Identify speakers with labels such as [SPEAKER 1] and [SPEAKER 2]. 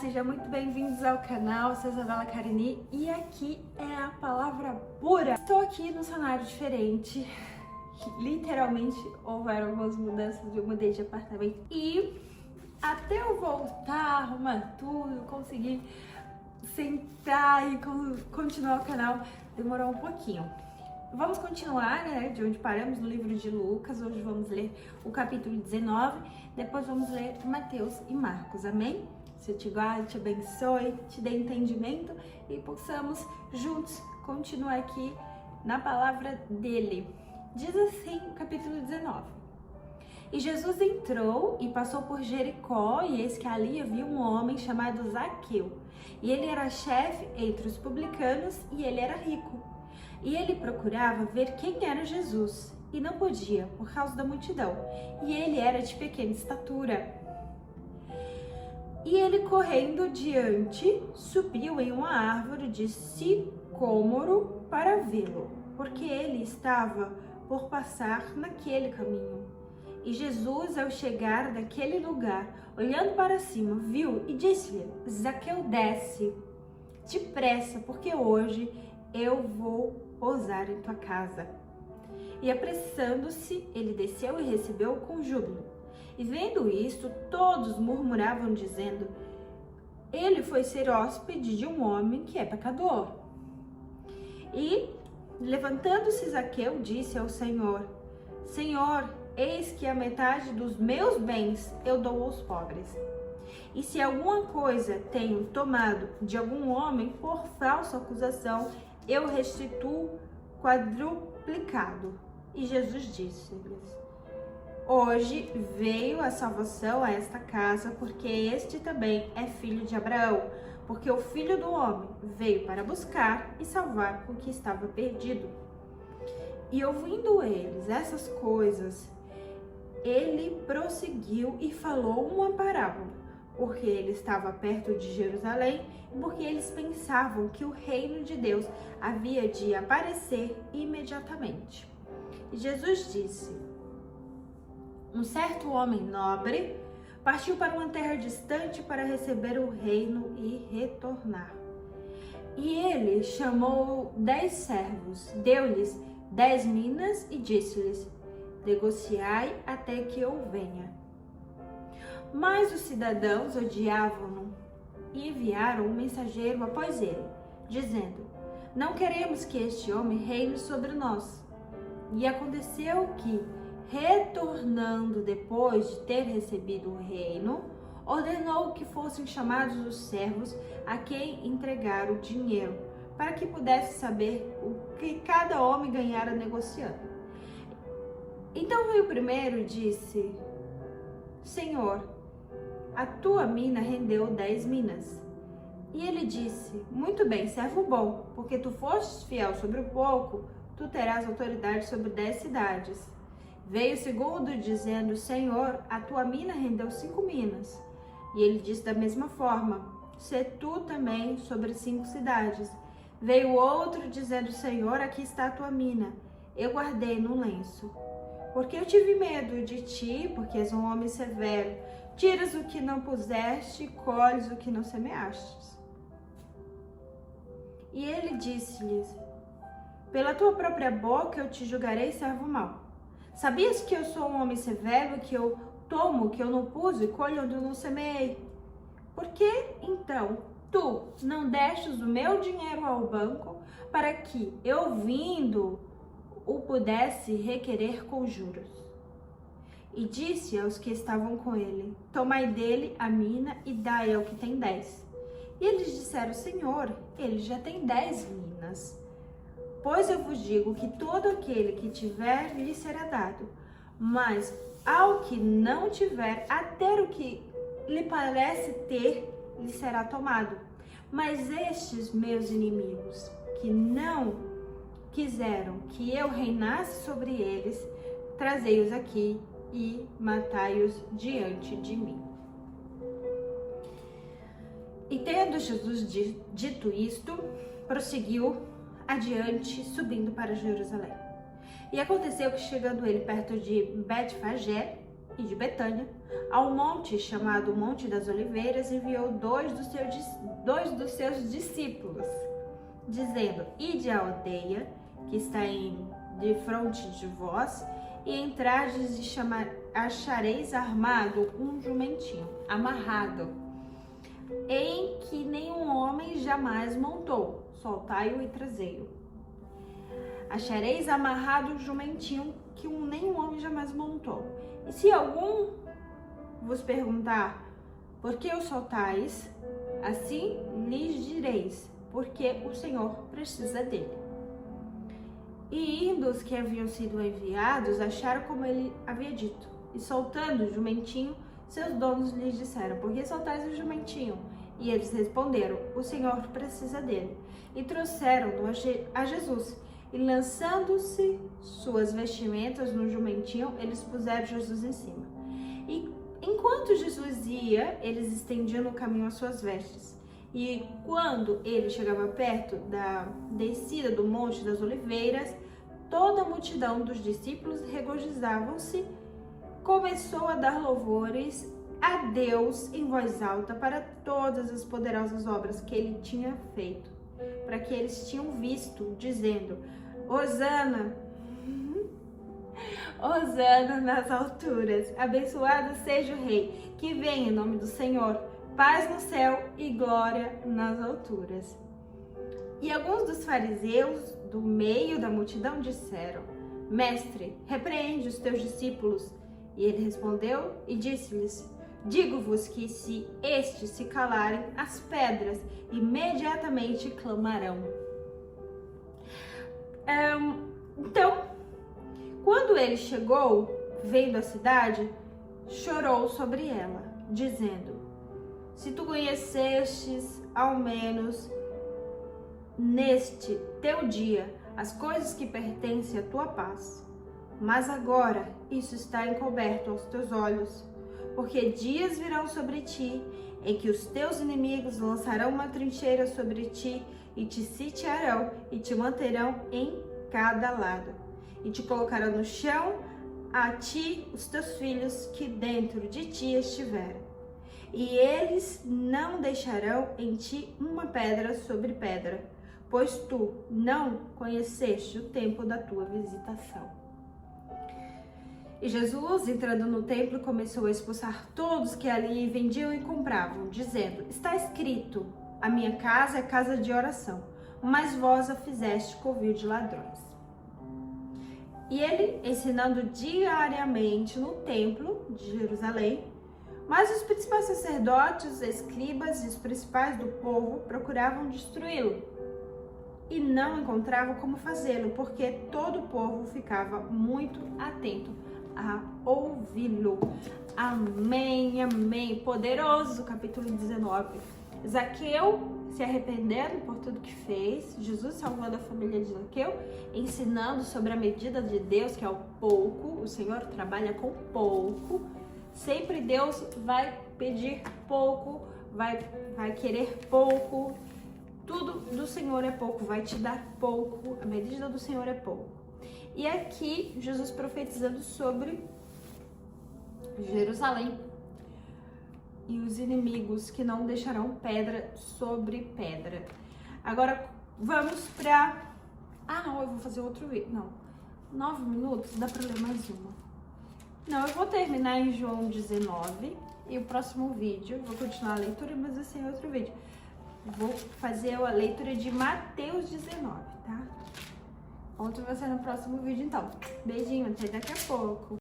[SPEAKER 1] Sejam muito bem-vindos ao canal, eu sou Isabela Carini e aqui é a palavra pura. Estou aqui num cenário diferente, literalmente houveram algumas mudanças, eu mudei de apartamento e até eu voltar, arrumar tudo, conseguir sentar e continuar o canal, demorou um pouquinho. Vamos continuar, de onde paramos, no livro de Lucas. Hoje vamos ler o capítulo 19, depois vamos ler Mateus e Marcos, amém? Se te guarde, te abençoe, te dê entendimento e possamos juntos continuar aqui na palavra dele. Diz assim o capítulo 19. E Jesus entrou e passou por Jericó, e eis que ali havia um homem chamado Zaqueu. E ele era chefe entre os publicanos e ele era rico. E ele procurava ver quem era Jesus, e não podia, por causa da multidão, e ele era de pequena estatura. E ele, correndo diante, subiu em uma árvore de sicômoro para vê-lo, porque ele estava por passar naquele caminho. E Jesus, ao chegar daquele lugar, olhando para cima, viu e disse-lhe: Zaqueu, desce depressa, porque hoje eu vou pousar em tua casa. E apressando-se, ele desceu e recebeu com júbilo. E vendo isto, todos murmuravam, dizendo: ele foi ser hóspede de um homem que é pecador. E, levantando-se Zaqueu, disse ao Senhor: Senhor, eis que a metade dos meus bens eu dou aos pobres. E se alguma coisa tenho tomado de algum homem por falsa acusação, eu restituo quadruplicado. E Jesus disse-lhes: hoje veio a salvação a esta casa, porque este também é filho de Abraão, porque o Filho do Homem veio para buscar e salvar o que estava perdido. E ouvindo eles essas coisas, ele prosseguiu e falou uma parábola, porque ele estava perto de Jerusalém e porque eles pensavam que o reino de Deus havia de aparecer imediatamente. E Jesus disse: um certo homem nobre partiu para uma terra distante para receber o reino e retornar. E ele chamou 10 servos, deu-lhes 10 minas e disse-lhes: negociai até que eu venha. Mas os cidadãos odiavam-no e enviaram um mensageiro após ele, dizendo: não queremos que este homem reine sobre nós. E aconteceu que, retornando depois de ter recebido o reino, ordenou que fossem chamados os servos a quem entregar o dinheiro, para que pudesse saber o que cada homem ganhara negociando. Então veio o primeiro e disse: Senhor, a tua mina rendeu 10 minas. E ele disse: muito bem, servo bom, porque tu fostes fiel sobre o pouco, tu terás autoridade sobre 10 cidades. Veio o segundo dizendo: Senhor, a tua mina rendeu 5 minas. E ele disse da mesma forma: sê tu também sobre 5 cidades. Veio outro dizendo: Senhor, aqui está a tua mina, eu guardei num lenço. Porque eu tive medo de ti, porque és um homem severo. Tiras o que não puseste, colhes o que não semeastes. E ele disse-lhes: pela tua própria boca eu te julgarei servo mau. Sabias que eu sou um homem severo, que eu tomo o que eu não pus e colho onde eu não semeei? Por que, então, tu não destes o meu dinheiro ao banco, para que, eu vindo, o pudesse requerer com juros? E disse aos que estavam com ele: tomai dele a mina e dai ao que tem 10. E eles disseram: Senhor, ele já tem 10 minas. Pois eu vos digo que todo aquele que tiver lhe será dado, mas ao que não tiver, até o que lhe parece ter lhe será tomado. Mas estes meus inimigos, que não quiseram que eu reinasse sobre eles, trazei-os aqui e matai-os diante de mim. E tendo Jesus dito isto, prosseguiu adiante, subindo para Jerusalém. E aconteceu que, chegando ele perto de Betfagé e de Betânia, ao monte chamado Monte das Oliveiras, enviou dois dos seus discípulos, dizendo: Ide à aldeia que está de fronte de vós, e entrardes e achareis armado um jumentinho, amarrado, em que nenhum homem jamais montou, soltai-o e trazei-o. Achareis amarrado um jumentinho que nenhum homem jamais montou. E se algum vos perguntar, por que o soltais? Assim lhes direis, porque o Senhor precisa dele. E indo os que haviam sido enviados, acharam como ele havia dito. E soltando o jumentinho, seus donos lhes disseram: por que soltais o jumentinho? E eles responderam: o Senhor precisa dele. E trouxeram-no a Jesus. E lançando-se suas vestimentas no jumentinho, eles puseram Jesus em cima. E enquanto Jesus ia, eles estendiam no caminho as suas vestes. E quando ele chegava perto da descida do Monte das Oliveiras, toda a multidão dos discípulos regozijavam-se, começou a dar louvores a Deus em voz alta para todas as poderosas obras que ele tinha feito, para que eles tinham visto, dizendo: Hosana, Hosana nas alturas, abençoado seja o Rei, que vem em nome do Senhor, paz no céu e glória nas alturas. E alguns dos fariseus do meio da multidão disseram: Mestre, repreende os teus discípulos. E ele respondeu e disse-lhes: Digo-vos que se estes se calarem, as pedras imediatamente clamarão. Então, quando ele chegou, vendo a cidade, chorou sobre ela, dizendo: Se tu conhecestes, ao menos neste teu dia, as coisas que pertencem à tua paz. Mas agora isso está encoberto aos teus olhos, porque dias virão sobre ti, em que os teus inimigos lançarão uma trincheira sobre ti, e te sitiarão, e te manterão em cada lado, e te colocarão no chão, a ti, os teus filhos que dentro de ti estiverem. E eles não deixarão em ti uma pedra sobre pedra, pois tu não conheceste o tempo da tua visitação. E Jesus, entrando no templo, começou a expulsar todos que ali vendiam e compravam, dizendo: Está escrito, a minha casa é casa de oração, mas vós a fizeste covil de ladrões. E ele, ensinando diariamente no templo de Jerusalém, mas os principais sacerdotes, os escribas e os principais do povo procuravam destruí-lo, e não encontravam como fazê-lo, porque todo o povo ficava muito atento a ouvi-lo. Amém, amém. Poderoso, capítulo 19. Zaqueu se arrependendo por tudo que fez, Jesus salvando a família de Zaqueu, ensinando sobre a medida de Deus, que é o pouco. O Senhor trabalha com pouco. Sempre Deus vai pedir pouco, vai querer pouco. Tudo do Senhor é pouco, vai te dar pouco. A medida do Senhor é pouco. E aqui, Jesus profetizando sobre Jerusalém e os inimigos que não deixarão pedra sobre pedra. Agora, vamos para... não, eu vou fazer outro vídeo. Não, 9 minutos, dá para ler mais uma. Não, eu vou terminar em João 19 e o próximo vídeo, vou continuar a leitura, mas vai ser outro vídeo. Vou fazer a leitura de Mateus 19, tá? Outro vai ser no próximo vídeo, então. Beijinho, até daqui a pouco.